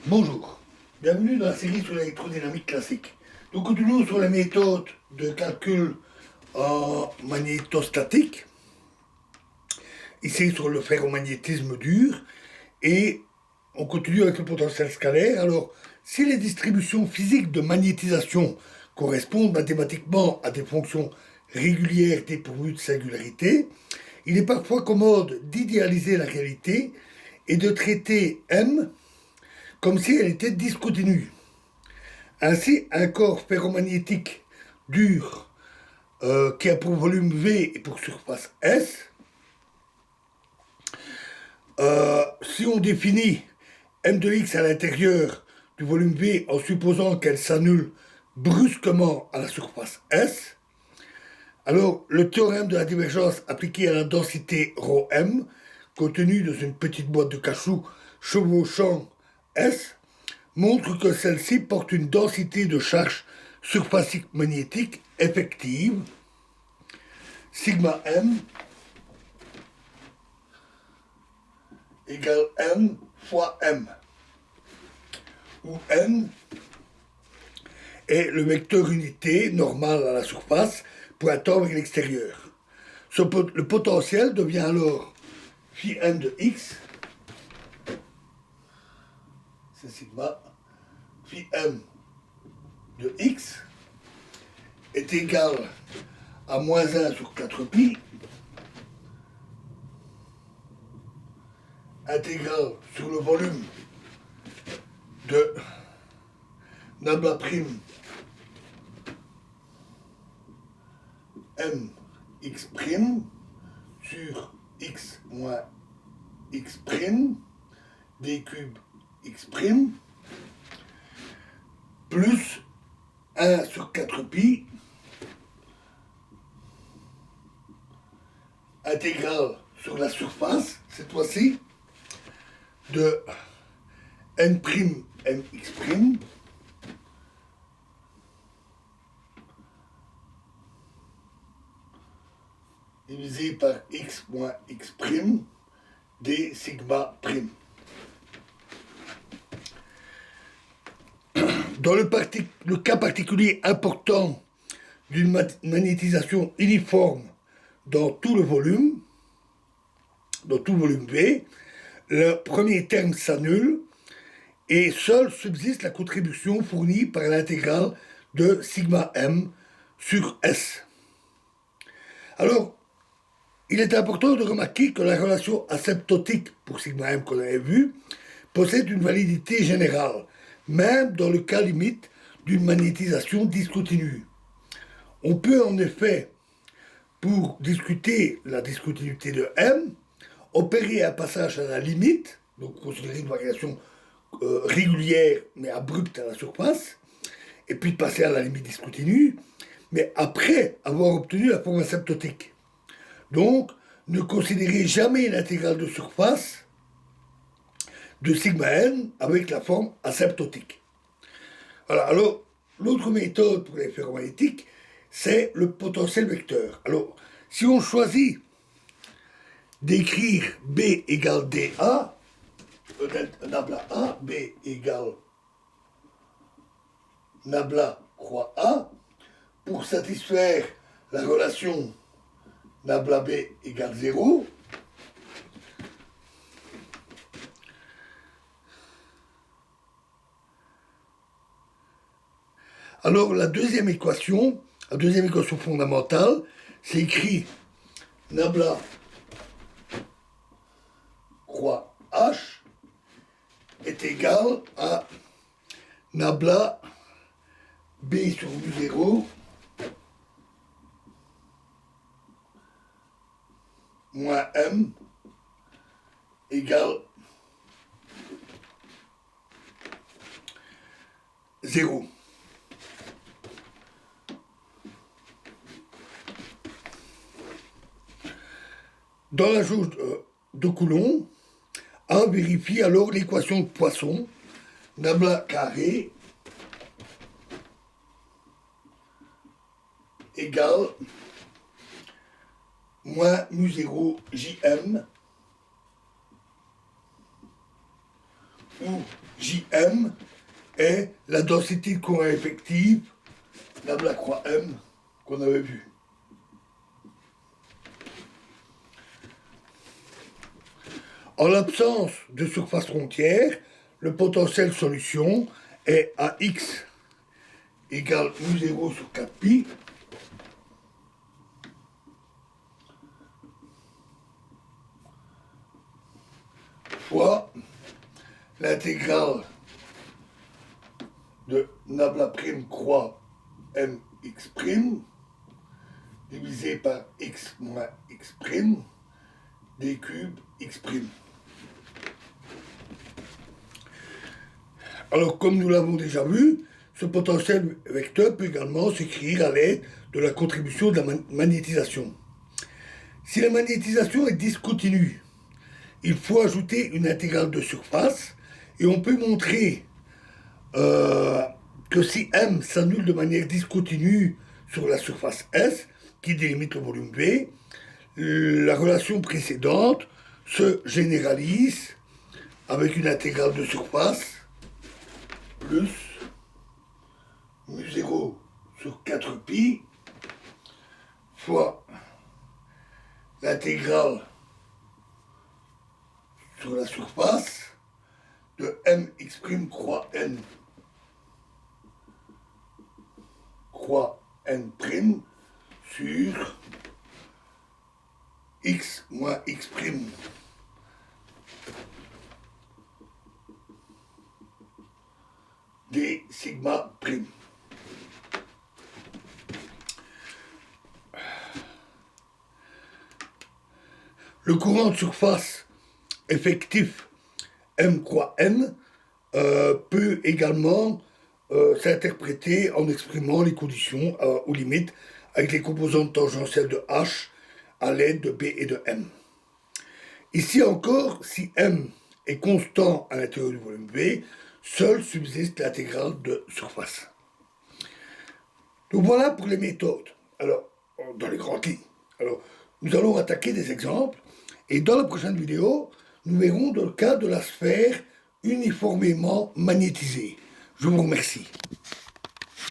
Bonjour, bienvenue dans la série sur l'électrodynamique classique. Nous continuons sur les méthodes de calcul en magnétostatique, ici sur le ferromagnétisme dur, et on continue avec le potentiel scalaire. Alors, si les distributions physiques de magnétisation correspondent mathématiquement à des fonctions régulières dépourvues de singularité, il est parfois commode d'idéaliser la réalité et de traiter M comme si elle était discontinue. Ainsi, un corps ferromagnétique dur qui a pour volume V et pour surface S, si on définit M de X à l'intérieur du volume V en supposant qu'elle s'annule brusquement à la surface S, alors le théorème de la divergence appliqué à la densité ρm, contenue dans une petite boîte de cachou chevauchant S, montre que celle-ci porte une densité de charge surfacique magnétique effective, sigma m égale n fois m, où n est le vecteur unité normal à la surface pointant vers l'extérieur. Le potentiel devient alors phi m de x, c'est sigma, phi m de x est égal à moins 1 sur 4 pi, intégrale sur le volume de nabla prime m x prime sur x moins x prime d cube x prime plus 1 sur 4 pi intégrale sur la surface, cette fois-ci, de n prime mx prime divisé par x moins x prime d sigma prime. Dans le cas particulier important d'une magnétisation uniforme dans tout le volume V, le premier terme s'annule et seule subsiste la contribution fournie par l'intégrale de sigma m sur S. Alors, il est important de remarquer que la relation asymptotique pour sigma m qu'on avait vue possède une validité générale, même dans le cas limite d'une magnétisation discontinue. On peut en effet, pour discuter la discontinuité de M, opérer un passage à la limite, donc considérer une variation régulière mais abrupte à la surface, et puis passer à la limite discontinue, mais après avoir obtenu la forme asymptotique. Donc, ne considérez jamais l'intégrale de surface de sigma n avec la forme asymptotique. Voilà, alors, l'autre méthode pour les ferromagnétiques, c'est le potentiel vecteur. Alors, si on choisit d'écrire B égale dA, peut-être nabla A, B égale nabla croix A, pour satisfaire la relation nabla B égale 0, alors la deuxième équation fondamentale, c'est écrit nabla croix H est égal à nabla B sur mu0 moins M égale 0. Dans la jauge de Coulomb, A vérifie alors l'équation de Poisson, nabla carré égale moins mu0 jm où Jm est la densité de courant effective, la croix M, qu'on avait vu. En l'absence de surface frontière, le potentiel solution est à x égale mu0 sur 4pi fois l'intégrale de nabla prime croix mx prime divisé par x moins x prime d cube x prime. Alors, comme nous l'avons déjà vu, ce potentiel vecteur peut également s'écrire à l'aide de la contribution de la magnétisation. Si la magnétisation est discontinue, il faut ajouter une intégrale de surface et on peut montrer que si M s'annule de manière discontinue sur la surface S, qui délimite le volume V, la relation précédente se généralise avec une intégrale de surface plus mu0 sur 4pi fois l'intégrale sur la surface de mx' croix n sur x moins x' d sigma prime. Le courant de surface effectif M croix N peut également s'interpréter en exprimant les conditions aux limites avec les composantes tangentielles de H à l'aide de B et de M. Ici encore, si M est constant à l'intérieur du volume V, seule subsiste l'intégrale de surface. Donc voilà pour les méthodes. Alors, dans les grandes lignes. Alors, nous allons attaquer des exemples. Et dans la prochaine vidéo, nous verrons le cas de la sphère uniformément magnétisée. Je vous remercie.